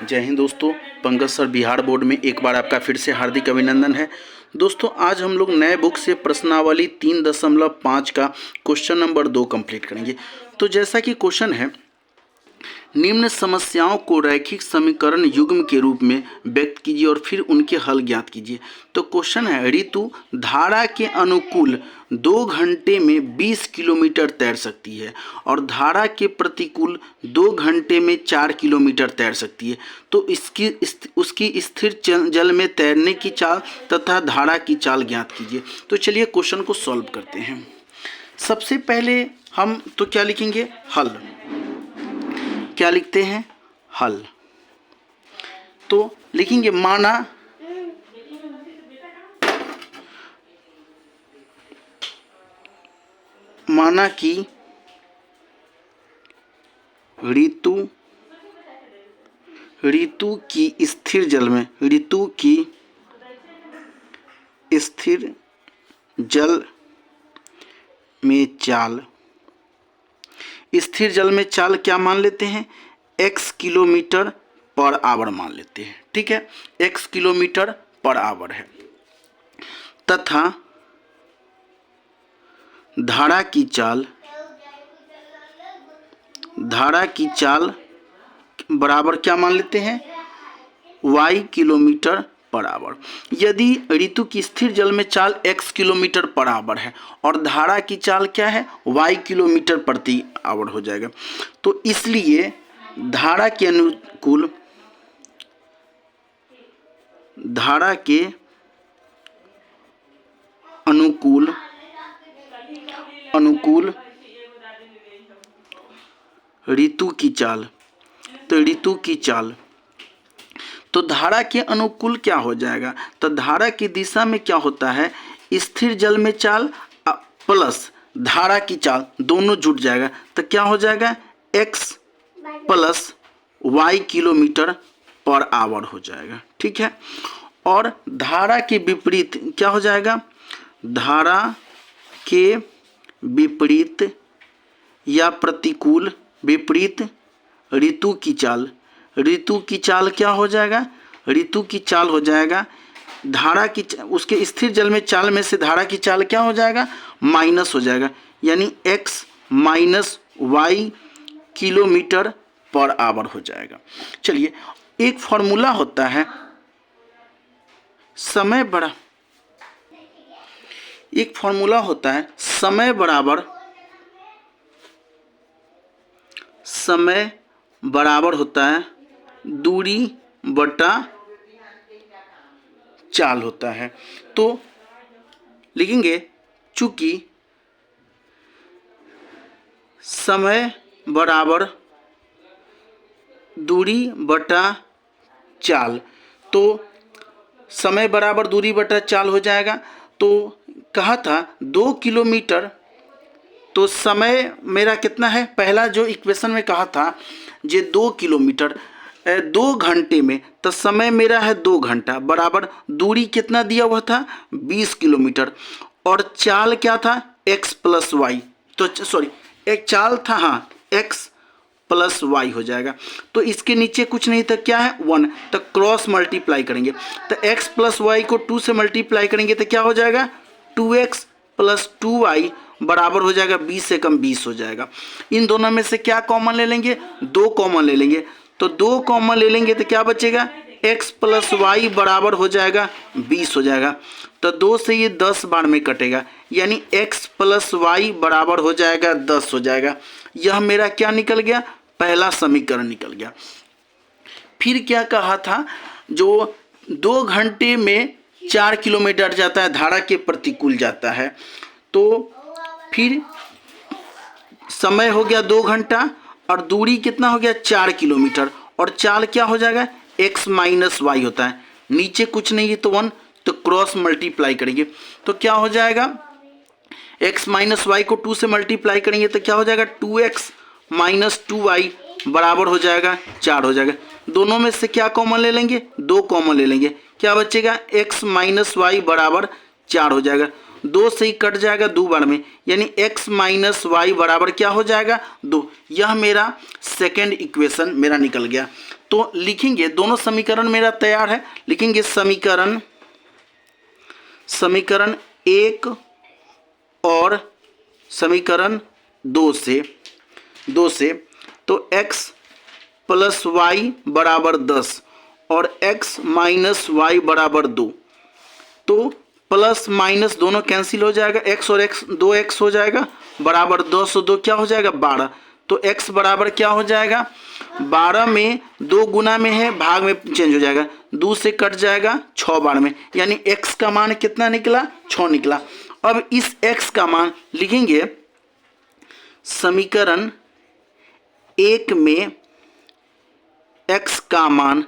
जय हिंद दोस्तों। Pankaj sir Bihar board में एक बार आपका फिर से हार्दिक अभिनंदन है। दोस्तों आज हम लोग नए बुक से प्रश्नावली 3.5 का क्वेश्चन नंबर 2 कंप्लीट करेंगे। तो जैसा कि क्वेश्चन है, निम्न समस्याओं को रैखिक समीकरण युग्म के रूप में व्यक्त कीजिए और फिर उनके हल ज्ञात कीजिए। तो क्वेश्चन है, ऋतु धारा के अनुकूल 2 घंटे में 20 किलोमीटर तैर सकती है और धारा के प्रतिकूल 2 घंटे में 4 किलोमीटर तैर सकती है। तो उसकी स्थिर जल में तैरने की चाल तथा धारा की चाल ज्ञात कीजिए। तो चलिए क्वेश्चन को सॉल्व करते हैं। सबसे पहले हम तो क्या लिखेंगे, हल। क्या लिखते हैं, हल। तो लिखेंगे माना कि ऋतु की स्थिर जल में चाल, स्थिर जल में चाल क्या मान लेते हैं, x किलोमीटर पर आवर मान लेते हैं। ठीक है, x किलोमीटर पर आवर है तथा धारा की चाल बराबर क्या मान लेते हैं, y किलोमीटर पर आवर। यदि ऋतु की स्थिर जल में चाल x किलोमीटर पर आवर है और धारा की चाल क्या है, y किलोमीटर प्रति आवर हो जाएगा। तो इसलिए धारा के अनुकूल ऋतु की चाल, तो ऋतु की चाल तो धारा के अनुकूल क्या हो जाएगा, तो धारा की दिशा में क्या होता है, स्थिर जल में चाल प्लस धारा की चाल दोनों जुट जाएगा। तो क्या हो जाएगा, x plus y kilometre per hour हो जाएगा। ठीक है, और धारा के विपरीत क्या हो जाएगा, धारा के विपरीत या प्रतिकूल विपरीत ऋतु की चाल क्या हो जाएगा, ऋतु की चाल हो जाएगा धारा की, उसके स्थिर जल में चाल में से धारा की चाल क्या हो जाएगा, माइनस हो जाएगा, यानी x minus y kilometre per hour हो जाएगा। चलिए, एक फॉर्मूला होता है समय बराबर होता है दूरी बटा चाल होता है। तो लिखेंगे, चूंकि समय बराबर दूरी बटा चाल, तो समय बराबर दूरी बटा चाल हो जाएगा। तो कहा था 2 किलोमीटर, तो समय मेरा कितना है, पहला जो इक्वेशन में कहा था जे 2 किलोमीटर 2 घंटे में, तो समय मेरा है 2 घंटा बराबर दूरी कितना दिया हुआ था, 20 किलोमीटर, और चाल क्या था, x प्लस वाई, तो सॉरी एक चाल था, हाँ x प्लस वाई हो जाएगा। तो इसके नीचे कुछ नहीं था, क्या है 1, तो क्रॉस मल्टीप्लाई करेंगे, तो x प्लस वाई को 2 से मल्टीप्लाई करेंगे तो क्या हो जाएगा, 2x प्लस 2y बराबर हो जाएगा 20 से कम 20 हो जाएगा। इन दोनों में से क्या कॉमन ले लेंगे, 2 कॉमन ले लेंगे, तो 2 कॉमन ले लेंगे तो क्या बचेगा, x प्लस वाई बराबर हो जाएगा 20 हो जाएगा। तो 2 से ये 10 बार में कटेगा, यानी x प्लस वाई बराबर हो जाएगा 10 हो जाएगा। यह मेरा क्या निकल गया, पहला समीकरण निकल गया। फिर क्या कहा था, जो 2 घंटे में 4 किलोमीटर जाता है, धारा के प्रतिकूल जाता है, तो फिर समय हो गया 2 घंटा और दूरी कितना हो गया, 4 किलोमीटर, और चाल क्या हो जाएगा, x माइनस वाई होता है, नीचे कुछ नहीं है तो 1, तो क्रॉस मल्टीप्लाई करेंगे तो क्या हो जाएगा, x माइनस वाई को 2 से मल्टीप्लाई करेंगे तो क्या हो जाएगा, 2x माइनस 2y बराबर हो जाएगा 4 हो जाएगा। दोनों में से क्या कॉमन ले लेंगे, 2 कॉमन ले लेंगे, क्या बचेगा, x माइनस वाई बराबर 4 हो जाएगा। 2 से ही कट जाएगा 2 बार में, यानी x माइनस वाई बराबर क्या हो जाएगा, 2। यह मेरा सेकेंड इक्वेशन मेरा निकल गया। तो लिखेंगे, दोनों समीकरण मेरा तैयार है, लिखेंगे समीकरण 1 और समीकरण 2 से तो x प्लस वाई बराबर 10 और x माइनस वाई बराबर 2, तो प्लस माइनस दोनों कैंसिल हो जाएगा, x और x 2x हो जाएगा बराबर 10 और 2 क्या हो जाएगा 12। तो x बराबर क्या हो जाएगा 12 में 2 गुना में है, भाग में चेंज हो जाएगा, 2 से कट जाएगा 6 बार में, यानी x का मान कितना निकला 6 निकला। अब इस x का मान लिखेंगे समीकरण 1 में x का मान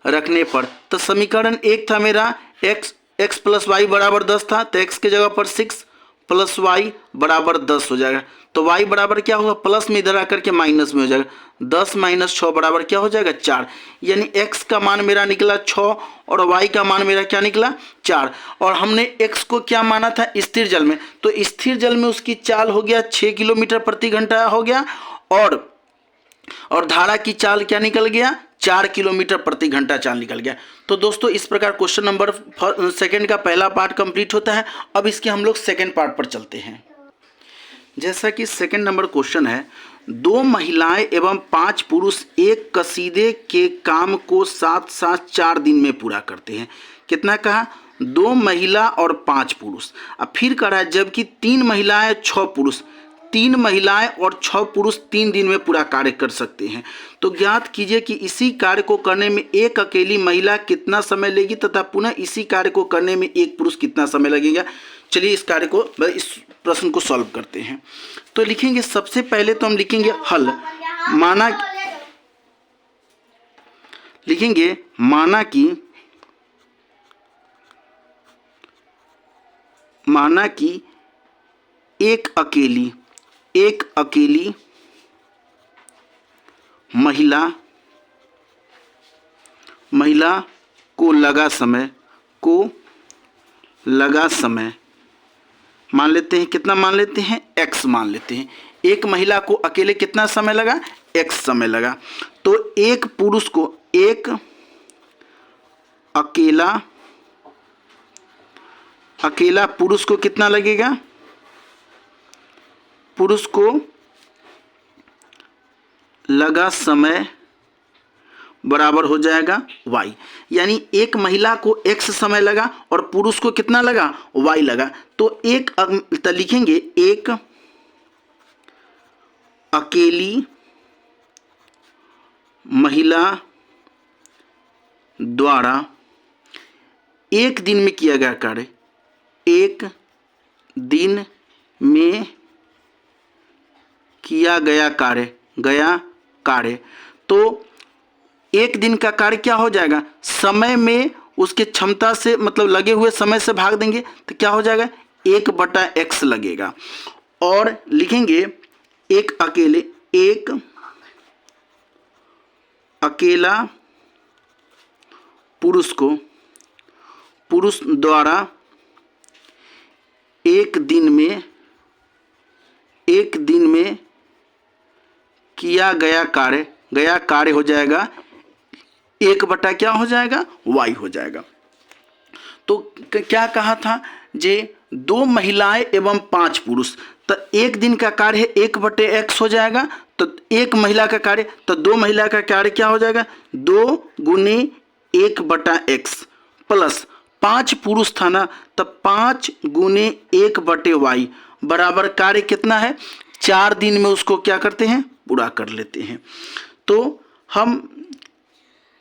रखने पर तो समीकरण 1 था मेरा x प्लस वाई बराबर 10 था, तो x के जगह पर 6 प्लस वाई बराबर 10 हो जाएगा। तो y बराबर क्या होगा, प्लस में इधर आकर के माइनस में हो जाएगा, 10 माइनस 6 बराबर क्या हो जाएगा 4, यानी x का मान मेरा निकला 6 और y का मान मेरा क्या निकला 4। और हमने x को क्या माना था स्थिर जल में, तो स्थिर जल में उसकी चाल हो गया 6 किलोमीटर प्रति घंटा हो गया, और धारा की चाल क्या निकल गया 4 किलोमीटर प्रति घंटा चाल निकल गया। तो दोस्तों इस प्रकार क्वेश्चन नंबर सेकंड का पहला पार्ट कंप्लीट होता है। अब इसके हम लोग सेकंड पार्ट पर चलते हैं। जैसा कि सेकंड नंबर क्वेश्चन है, 2 महिलाएं एवं 5 पुरुष एक कसीदे के काम को साथ साथ 4 दिन में पूरा करते हैं। कितना कहा 2 महिला और 5 पुरुष। अब फिर कह रहा है जबकि 3 महिलाएं 6 पुरुष, 3 महिलाएं और 6 पुरुष 3 दिन में पूरा कार्य कर सकते हैं। तो ज्ञात कीजिए कि इसी कार्य को करने में एक अकेली महिला कितना समय लेगी तथा पुनः इसी कार्य को करने में एक पुरुष कितना समय लगेगा। चलिए इस प्रश्न को सॉल्व करते हैं। तो लिखेंगे सबसे पहले तो हम लिखेंगे हल, माना कि एक अकेली महिला को लगा समय मान लेते हैं, कितना मान लेते हैं x मान लेते हैं। एक महिला को अकेले कितना समय लगा x समय लगा। तो एक पुरुष को अकेला पुरुष को कितना लगेगा, पुरुष को लगा समय बराबर हो जाएगा y, यानी एक महिला को x समय लगा और पुरुष को कितना लगा y लगा। तो लिखेंगे एक अकेली महिला द्वारा एक दिन में किया गया कार्य, एक दिन में किया गया कार्य। तो एक दिन का कार्य क्या हो जाएगा, समय में उसके क्षमता से मतलब लगे हुए समय से भाग देंगे तो क्या हो जाएगा 1/x लगेगा। और लिखेंगे एक अकेला पुरुष द्वारा एक दिन में किया गया कार्य हो जाएगा 1/ क्या हो जाएगा y हो जाएगा। तो क्या कहा था जे 2 महिलाएं एवं 5 पुरुष, तो एक दिन का कार्य है 1/x हो जाएगा। तो एक महिला का कार्य, तो 2 महिला का कार्य क्या हो जाएगा 2 गुने 1/x प्लस 5 पुरुष था ना, तब 5 गुने 1/y बराबर कार्य कितना है 4 दिन में उसको क्या करते हैं पूरा कर लेते हैं। तो हम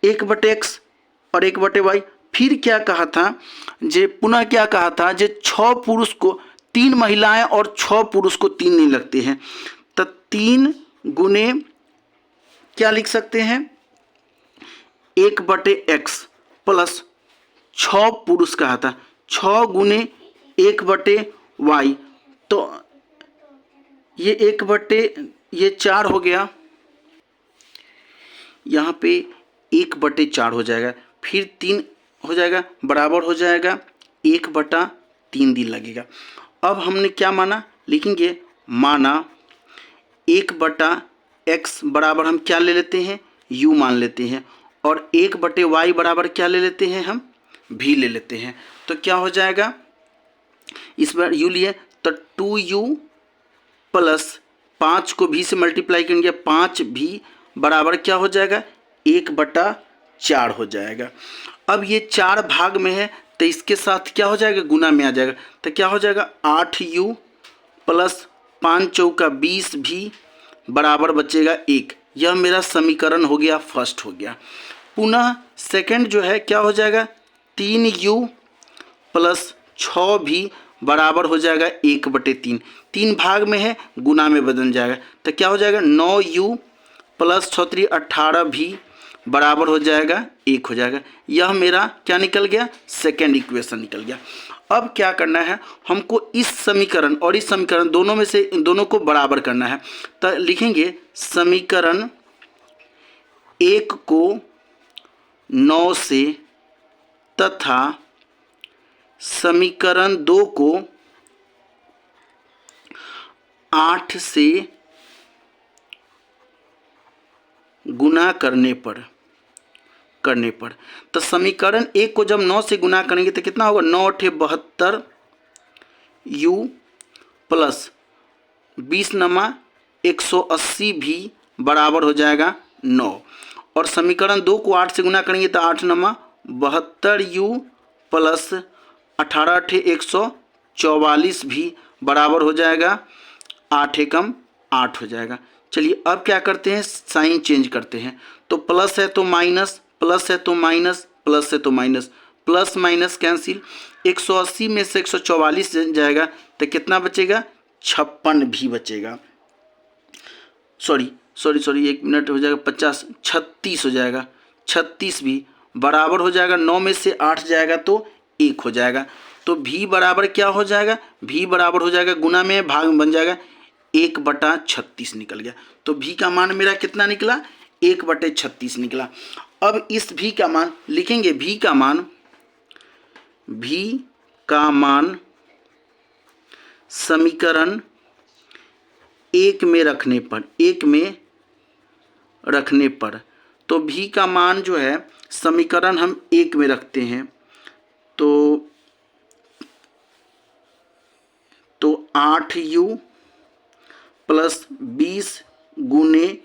1/x और 1/y, फिर क्या कहा था जे पुनः क्या कहा था जे 6 पुरुष को 3 महिलाएं और 6 पुरुष को 3 नहीं लगते हैं, तो 3 गुने क्या लिख सकते हैं 1/x प्लस 6 पुरुष कहा था 6 गुने 1/y, तो ये 4 हो गया, यहाँ पे 1/4 हो जाएगा, फिर 3 हो जाएगा बराबर हो जाएगा 1/3 दिन लगेगा। अब हमने क्या माना, लिखेंगे माना 1/x बराबर हम क्या ले लेते हैं, u मान लेते हैं, और 1/y बराबर क्या ले लेते हैं, हम v ले लेते हैं। तो क्या हो जाएगा, इस बार u लिए तो 2u प्लस 5 को v से मल्टीप्लाई करेंगे 5v बराबर क्या हो जाएगा, 1/4 हो जाएगा। अब ये 4 भाग में है तो इसके साथ क्या हो जाएगा, गुना में आ जाएगा। तो क्या हो जाएगा, 8u प्लस 5 चौका 20v बराबर बचेगा 1। यह मेरा समीकरण हो गया, फर्स्ट हो गया। पुनः सेकंड जो है क्या हो जाएगा, 3u प्लस 6v बराबर हो जाएगा 1/3। 3 भाग में है, गुना में बदल जाएगा। तो क्या हो जाएगा, 9u प्लस 6 18v बराबर हो जाएगा 1 हो जाएगा। यह मेरा क्या निकल गया, सेकेंड इक्वेशन निकल गया। अब क्या करना है, हमको इस समीकरण और इस समीकरण दोनों में से दोनों को बराबर करना है। तो लिखेंगे समीकरण 1 को 9 से तथा समीकरण 2 को 8 से गुना करने पर तो समीकरण 1 को जब 9 से गुना करेंगे तो कितना होगा, 9 × 72 u प्लस 20 नमा 180 भी बराबर हो जाएगा 9। और समीकरण 2 को 8 से गुना करेंगे तो 8 नमा 72 u प्लस 18 × 144 भी बराबर हो जाएगा 8 एकम 8 हो जाएगा। चलिए अब क्या करते हैं, साइन चेंज करते हैं। तो प्लस है तो माइनस, प्लस है तो माइनस, प्लस है तो माइनस, प्लस माइनस कैंसिल। 180 में से 144 जाएगा तो कितना बचेगा, 56 भी बचेगा। सॉरी 1 मिनट हो जाएगा, 50 36 हो जाएगा। 36 भी बराबर हो जाएगा, 9 में से 8 जाएगा तो 1 हो जाएगा। तो v बराबर क्या हो जाएगा, v बराबर हो जाएगा, गुना में भाग में बन जाएगा 1/36 निकल गया। तो v का मान मेरा कितना निकला, 1/36 निकला। अब इस v का मान लिखेंगे, v का मान समीकरण 1 में रखने पर, तो v का मान जो है समीकरण हम 1 में रखते हैं तो 8u प्लस 20 गुने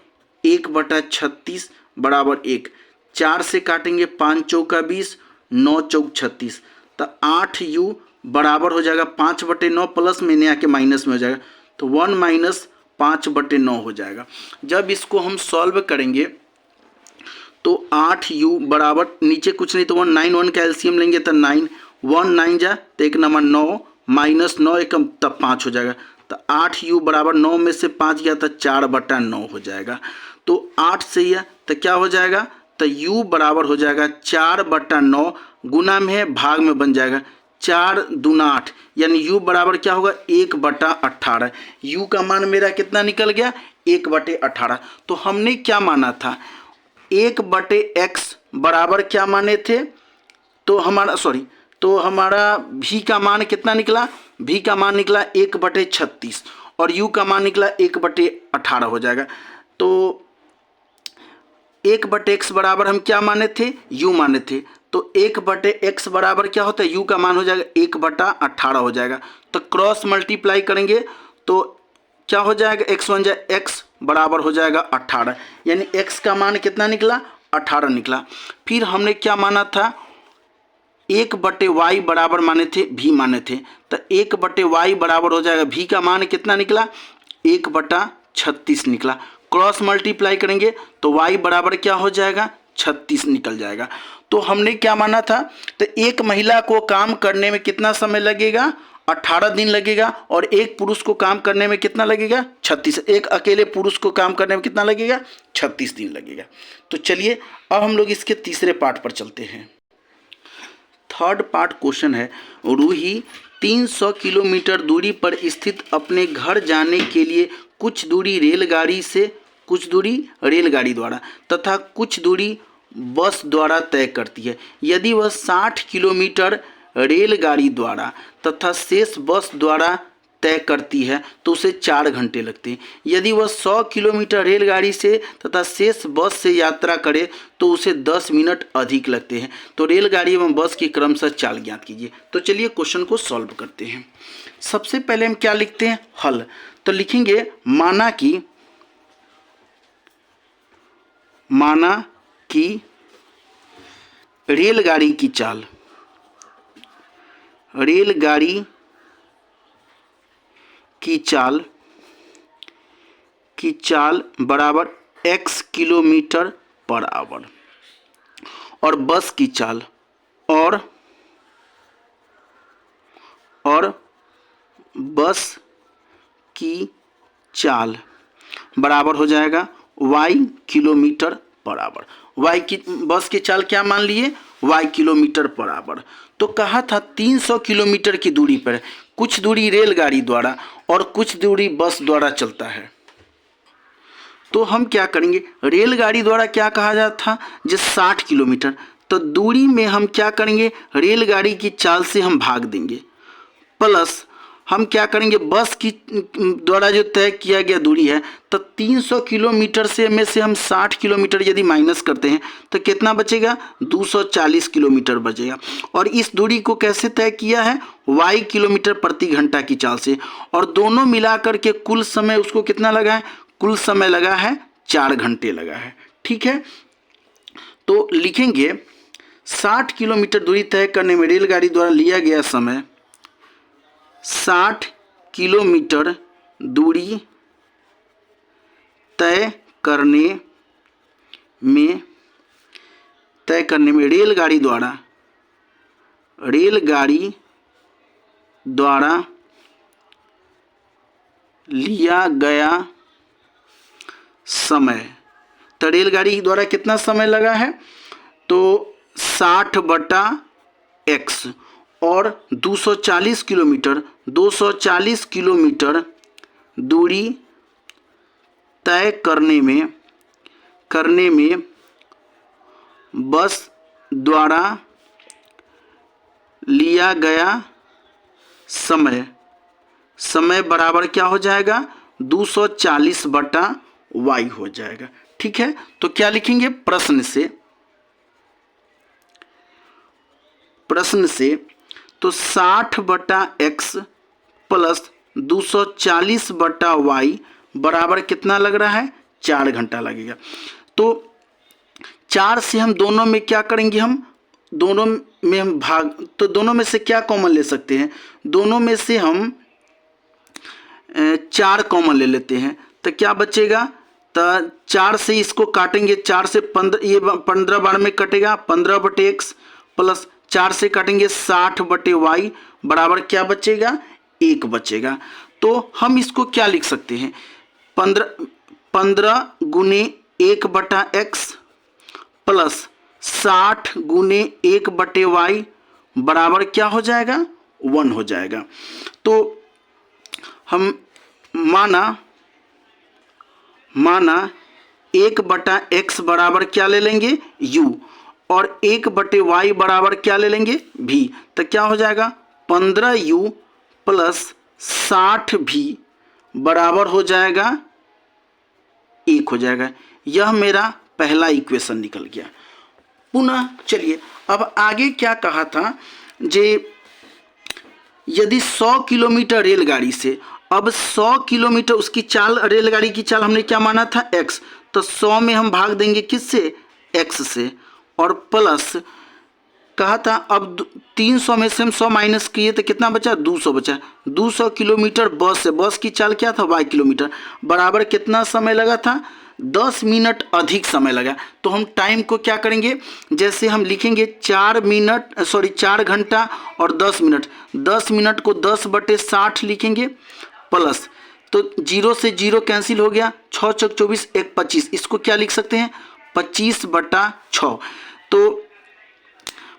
1/36 बराबर 1। 4 से काटेंगे 5 चौका 20, 9 चौक 36। तो 8u बराबर हो जाएगा 5/9 प्लस में नहीं आके माइनस में हो जाएगा तो 1 - 5/9 हो जाएगा। जब इसको हम सॉल्व करेंगे तो 8u बराबर नीचे कुछ नहीं तो 1 9 1 का एलसीएम लेंगे तो 9 1 9 जा तो 1 नंबर 9 माइनस 9 एकम तब 5 हो जाएगा। तो 8u बराबर 9 में से 5 गया तो 4/9 हो जाएगा। तो 8 से यह तो क्या हो जाएगा, तो u बराबर हो जाएगा 4/9, गुना में है भाग में बन जाएगा 4 दूना 8, यानी u बराबर क्या होगा 1/18। u का मान मेरा कितना निकल गया, 1/18। तो हमने क्या माना था, 1/x बराबर क्या माने थे, तो हमारा v का मान कितना निकला, v का मान निकला 1/36 और u का मान निकला 1/18 हो जाएगा। तो 1/x बराबर हम क्या माने थे, u माने थे। तो 1/x बराबर क्या होता है, u का मान हो जाएगा 1/18 हो जाएगा। तो क्रॉस मल्टीप्लाई करेंगे तो क्या हो जाएगा, x1 जा x बराबर हो जाएगा 18, यानी x का मान कितना निकला, 18 निकला। फिर हमने क्या माना था, 1/y बराबर माने थे, v माने थे। तो 1/y बराबर हो जाएगा, v का मान कितना निकला 1/36 निकला। क्रॉस मल्टीप्लाई करेंगे तो y बराबर क्या हो जाएगा 36 निकल जाएगा। तो हमने क्या माना था, तो एक महिला को काम करने में कितना समय लगेगा, 18 दिन लगेगा, और एक पुरुष को काम करने में कितना लगेगा 36। एक अकेले पुरुष को काम करने में कितना लगेगा 36 दिन लगेगा। तो चलिए अब हम लोग इसके तीसरे पार्ट पर चलते हैं। थर्ड पार्ट क्वेश्चन है, रूही 300 किलोमीटर दूरी पर स्थित अपने घर जाने के लिए कुछ दूरी रेलगाड़ी द्वारा तथा कुछ दूरी बस द्वारा तय करती है। यदि वह 60 किलोमीटर रेलगाड़ी द्वारा तथा शेष बस द्वारा तय करती है तो उसे 4 घंटे लगते हैं। यदि वह 100 किलोमीटर रेलगाड़ी से तथा शेष बस से यात्रा करे तो उसे 10 मिनट अधिक लगते हैं। तो रेलगाड़ी एवं बस की क्रमशः चाल ज्ञात कीजिए। तो चलिए क्वेश्चन को सॉल्व करते हैं। सबसे पहले हम क्या लिखते हैं, हल। तो लिखेंगे माना कि रेलगाड़ी की चाल बराबर x किलोमीटर पर आवर और बस की चाल और बस की चाल बराबर हो जाएगा y किलोमीटर पर आवर। बस की चाल क्या मान लिए, y किलोमीटर पर आवर। तो कहा था 300 किलोमीटर की दूरी पर कुछ दूरी रेलगाड़ी द्वारा और कुछ दूरी बस द्वारा चलता है। तो हम क्या करेंगे, रेलगाड़ी द्वारा क्या कहा जाता था, जो 60 किलोमीटर। तो दूरी में हम क्या करेंगे, रेलगाड़ी की चाल से हम भाग देंगे, प्लस हम क्या करेंगे, बस की द्वारा जो तय किया गया दूरी है। तो 300 किलोमीटर से में से हम 60 किलोमीटर यदि माइनस करते हैं तो कितना बचेगा, 240 किलोमीटर बचेगा। और इस दूरी को कैसे तय किया है, y किलोमीटर प्रति घंटा की चाल से। और दोनों मिलाकर के कुल समय उसको कितना लगा है, कुल समय लगा है 4 घंटे लगा है। ठीक है, तो लिखेंगे 60 किलोमीटर दूरी तय करने में रेलगाड़ी द्वारा लिया गया समय 60 किलोमीटर दूरी तय करने में रेलगाड़ी द्वारा लिया गया समय। तो रेलगाड़ी द्वारा कितना समय लगा है, तो 60/x और 240 किलोमीटर दूरी तय करने में बस द्वारा लिया गया समय बराबर क्या हो जाएगा, 240/y हो जाएगा। ठीक है, तो क्या लिखेंगे, प्रश्न से तो 60/x प्लस 240/y बराबर कितना लग रहा है, 4 घंटा लगेगा। तो 4 से हम दोनों में क्या करेंगे, हम दोनों में हम भाग, तो दोनों में से क्या कॉमन ले सकते हैं, दोनों में से हम 4 कॉमन ले लेते हैं। तो क्या बचेगा, तो 4 से इसको काटेंगे, 4 से 15, ये 15 बार में कटेगा, 15/x प्लस 4 से काटेंगे 60/y बराबर क्या बचेगा, 1 बचेगा। तो हम इसको क्या लिख सकते हैं, 15 गुने 1/x प्लस 60 गुने 1/y बराबर क्या हो जाएगा, 1 हो जाएगा। तो हम माना 1/x बराबर क्या ले लेंगे, u और 1/y बराबर क्या ले लेंगे, v। तो क्या हो जाएगा, 15u प्लस 60v बराबर हो जाएगा 1 हो जाएगा। यह मेरा पहला इक्वेशन निकल गया। पुनः चलिए अब आगे क्या कहा था, जे यदि 100 किलोमीटर रेलगाड़ी से, अब 100 किलोमीटर उसकी चाल, रेलगाड़ी की चाल हमने क्या माना था, x। तो 100 में हम भाग देंगे किससे, x से, और प्लस कहा था अब 300 में से हम 100 माइनस किए तो कितना बचा, 200 बचा। 200 किलोमीटर बस से, बस की चाल क्या था, y किलोमीटर बराबर कितना समय लगा था, 10 मिनट अधिक समय लगा। तो हम टाइम को क्या करेंगे, जैसे हम लिखेंगे 4 घंटा और 10 मिनट, 10 मिनट को 10/60 लिखेंगे, प्लस तो 0 से 0 कैंसिल हो गया, 6 × 24 1 25, इसको क्या लिख सकते हैं, 25/6। तो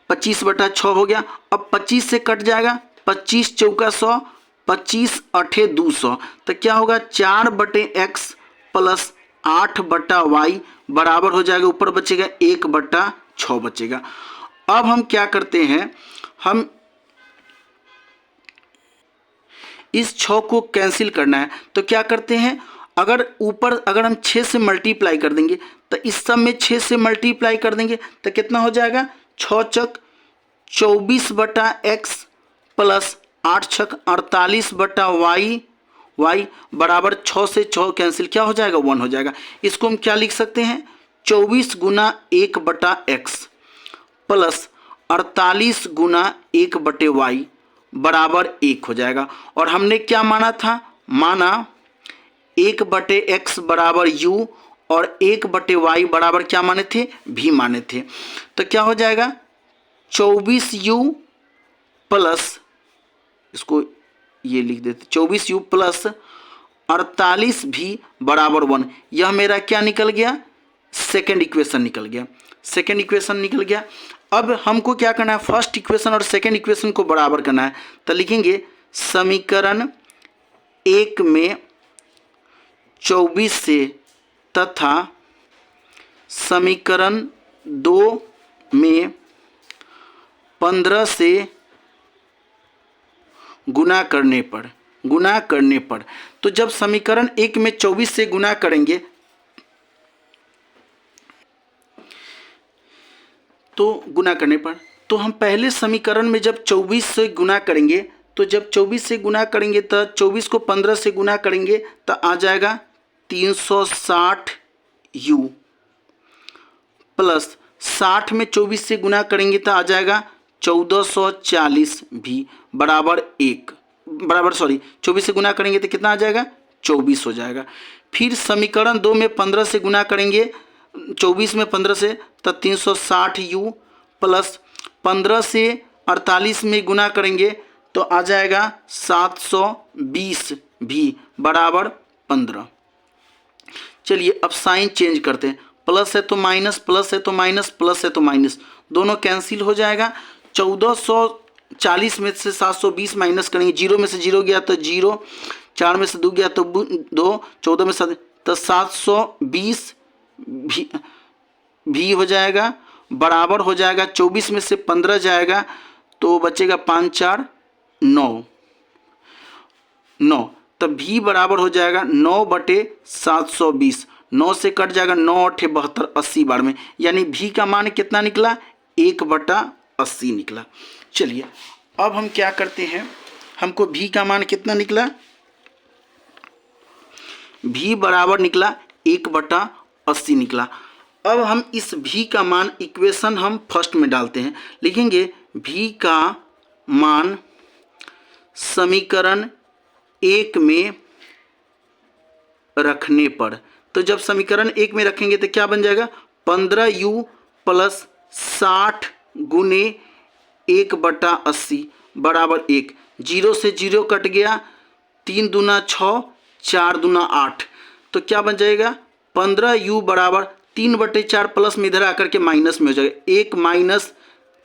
25/6 हो गया। अब 25 से कट जाएगा, 25 × 4 = 100, 25 × 8 = 200। तो क्या होगा, 4/x प्लस 8/y बराबर हो जाएगा, ऊपर बचेगा 1/6 बचेगा। अब हम क्या करते हैं, हम इस 6 को कैंसिल करना है तो क्या करते हैं, अगर हम 6 से मल्टीप्लाई कर देंगे तो इस सब में 6 से मल्टीप्लाई कर देंगे तो कितना हो जाएगा, 6 चक 24/x प्लस 8 छक 48/y बराबर 6 से 6 कैंसिल क्या हो जाएगा, 1 हो जाएगा। इसको हम क्या लिख सकते हैं, 24 गुना 1/x प्लस 48 गुना 1/y बराबर 1 हो जाएगा। और हमने क्या माना था, माना 1/x बराबर u और 1/y बराबर क्या माने थे, v माने थे। तो क्या हो जाएगा, 24u प्लस, इसको ये लिख देते 24u प्लस 48v बराबर 1। यह मेरा क्या निकल गया, सेकेंड इक्वेशन निकल गया, सेकेंड इक्वेशन निकल गया। अब हमको क्या करना है, फर्स्ट इक्वेशन और सेकेंड इक्वेशन को बराबर करना है। तो लिखेंगे समीकरण 1 में 24 से तथा समीकरण 2 में 15 से गुना करने पर तो जब समीकरण 1 में 24 से गुना करेंगे तो हम पहले समीकरण में जब 24 से गुना करेंगे तो जब 24 से गुना करेंगे तो 24 को 15 से गुना करेंगे तो आ जाएगा 360u प्लस 60 में 24 से गुना करेंगे तो आ जाएगा 1440v बराबर 24 से गुना करेंगे तो कितना आ जाएगा, 24 हो जाएगा। फिर समीकरण 2 में 15 से गुना करेंगे, 24 में 15 से तो 360u प्लस 15 से 48 में गुना करेंगे तो आ जाएगा 720v बराबर 15। चलिए अब साइन चेंज करते हैं, प्लस है तो माइनस, प्लस है तो माइनस, प्लस है तो माइनस, दोनों कैंसिल हो जाएगा। 1440 में से 720 माइनस करेंगे, 0 में से 0 गया तो 0, 4 में से 2 गया तो 2, 14 में से तो 720 भी हो जाएगा बराबर हो जाएगा 24 में से 15 जाएगा तो बचेगा 5 4 9 तब भी बराबर हो जाएगा 9/720, 9 से कट जाएगा 9 8 72 80 बार में, यानी भी का मान कितना निकला, 1/80 निकला। चलिए अब हम क्या करते हैं, हमको भी का मान कितना निकला, भी बराबर निकला 1/80 निकला। अब हम इस भी का मान इक्वेशन हम फर्स्ट में डालते हैं, लिखेंगे भी का मान समीकरण 1 में रखने पर, तो जब समीकरण 1 में रखेंगे तो क्या बन जाएगा, 15u प्लस 60 गुने 1/80 बराबर 1, 0 से 0 कट गया, 3 दूना 6, 4 दूना 8, तो क्या बन जाएगा 15u बराबर 3/4 प्लस में इधर आकर के माइनस में हो जाएगा, 1 माइनस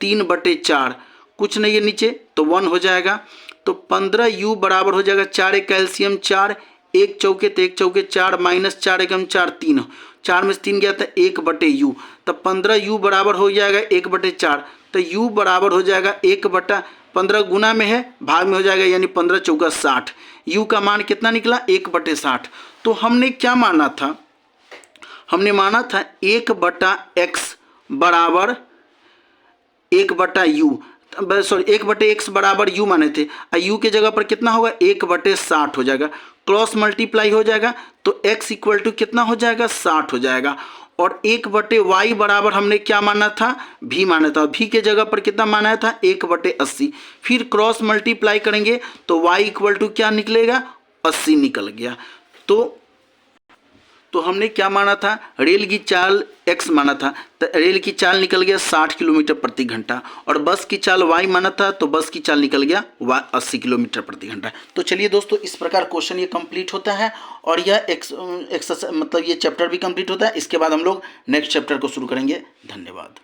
3/4, कुछ नहीं है नीचे तो 1 हो जाएगा। तो 15u बराबर हो जाएगा 4 एक कैल्शियम 4, 1 चौके तो 1 चौके 4 माइनस 4 एकम 4 3, 4 में से 3 गया तो 1/u, तो 15u बराबर हो जाएगा 1/4, तो u बराबर हो जाएगा 1/15 गुना में है भाग में हो जाएगा, यानी 15 चौका 60, u का मान कितना निकला 1/60। तो हमने क्या माना था, हमने माना था 1/x बराबर 1/u, सॉरी 1/x बराबर u माने थे, u के जगह पर कितना होगा 1/60 हो जाएगा, क्रॉस मल्टीप्लाई हो जाएगा तो x इक्वल टू कितना हो जाएगा 60 हो जाएगा। और 1/y बराबर हमने क्या माना था, भी माना था, भी के जगह पर कितना माना था 1/80, फिर क्रॉस मल्टीप्लाई करेंगे तो y इक्वल टू क्या निकलेगा 80 निकल गया। तो हमने क्या माना था, रेल की चाल x माना था, तो रेल की चाल निकल गया 60 किलोमीटर प्रति घंटा, और बस की चाल y माना था तो बस की चाल निकल गया 80 किलोमीटर प्रति घंटा। तो चलिए दोस्तों, इस प्रकार क्वेश्चन ये कंप्लीट होता है और यह एक्सरसाइज मतलब ये चैप्टर भी कंप्लीट होता है। इसके बाद हम लोग नेक्स्ट चैप्टर को शुरू करेंगे। धन्यवाद।